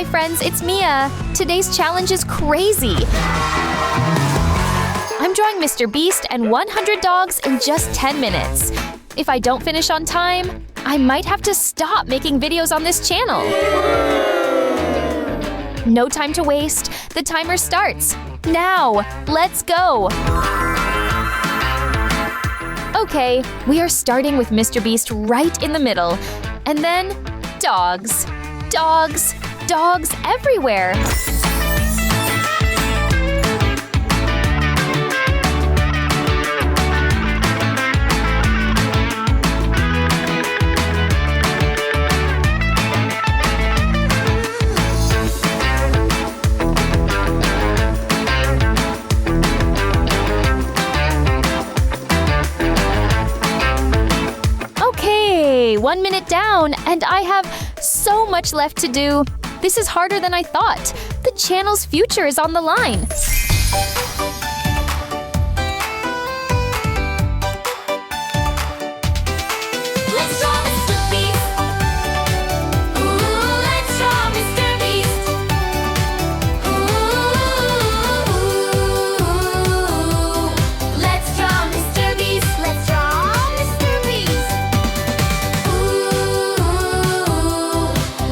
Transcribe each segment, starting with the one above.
Hi friends, it's Mia. Today's challenge is crazy. I'm drawing Mr. Beast and 100 dogs in just 10 minutes. If I don't finish on time, I might have to stop making videos on this channel. No time to waste. The timer starts. Now, let's go. Okay, we are starting with Mr. Beast right in the middle. And then, dogs. Dogs. Dogs everywhere. Okay, 1 minute down, and I have so much left to do. This is harder than I thought. The channel's future is on the line. Let's draw Mr. Beast. Ooh, let's draw Mr. Beast. Ooh, let's draw Mr. Beast. Let's draw Mr. Beast. Ooh,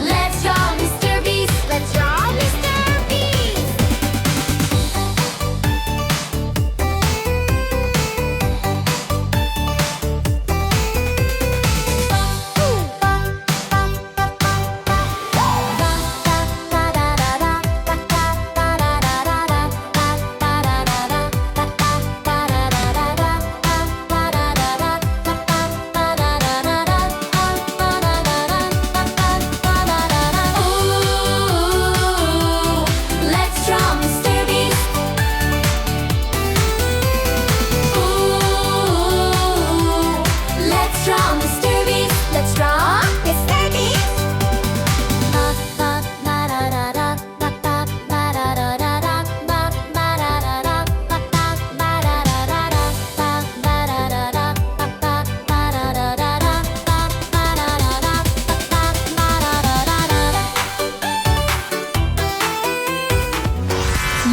let's draw Mr. Beast. Let's draw Mr. Beast. Let's draw Mr. Beast. Let's draw Mr. Beast. Let's draw Mr. Beast.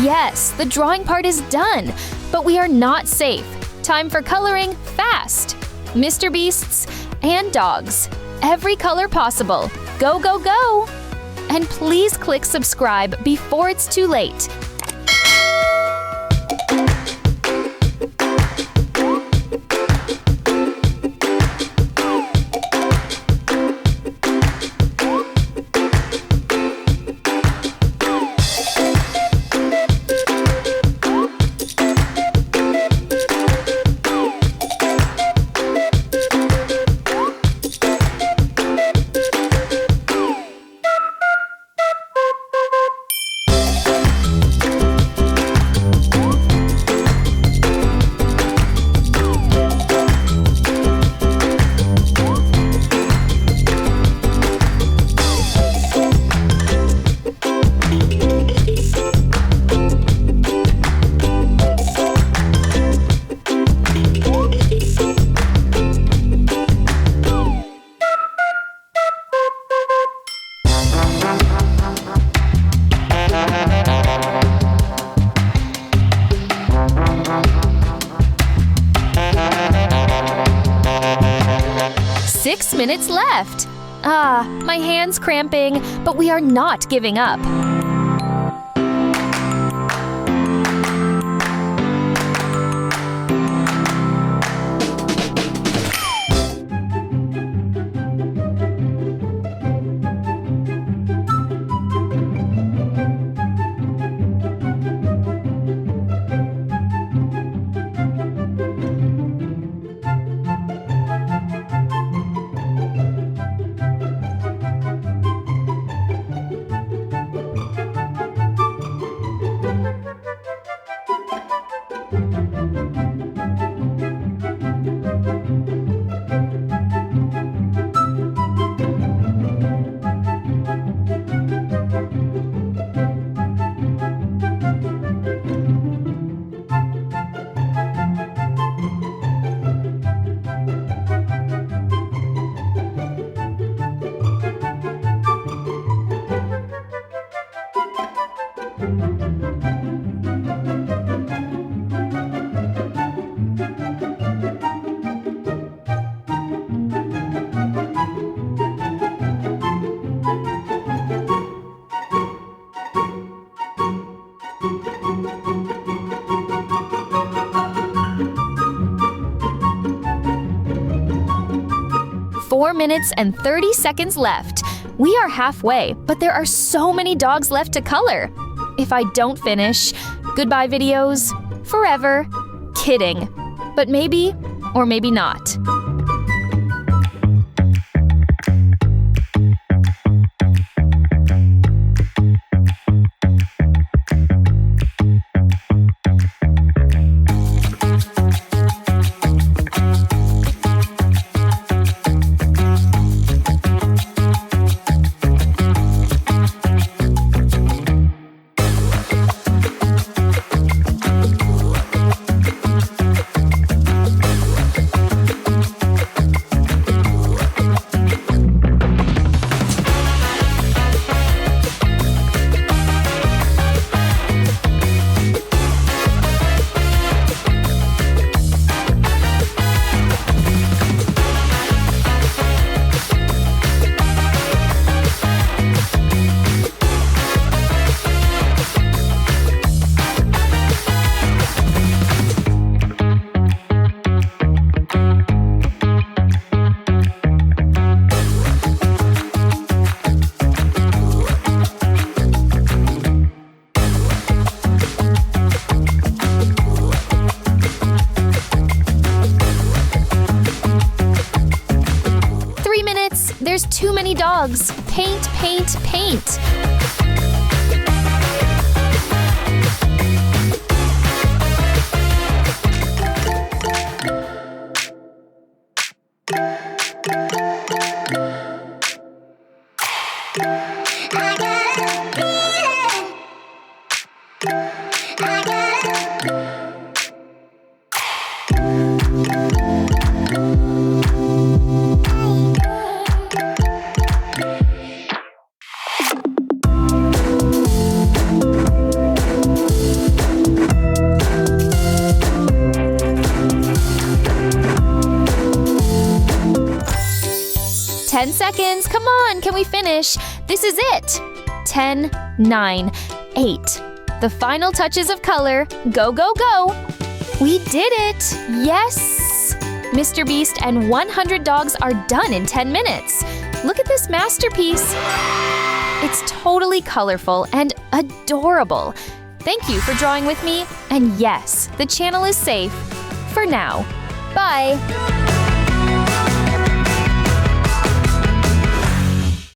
Yes, the drawing part is done, but we are not safe. Time for coloring fast. Mr. Beasts and dogs. Every color possible. Go, go, go! And please click subscribe before it's too late. Six minutes left. My hand's cramping, but we are not giving up. 4 minutes and 30 seconds left. We are halfway, but there are so many dogs left to color. If I don't finish, goodbye videos, forever. Kidding. But maybe, or maybe not. There's too many dogs. Paint, paint, paint. Ten seconds. Come on, can we finish? This is it. 10, 9, 8. The final touches of color. Go, go, go. We did it. Yes. Mr. Beast and 100 dogs are done in 10 minutes. Look at this masterpiece. It's totally colorful and adorable. Thank you for drawing with me. And yes, the channel is safe for now. Bye.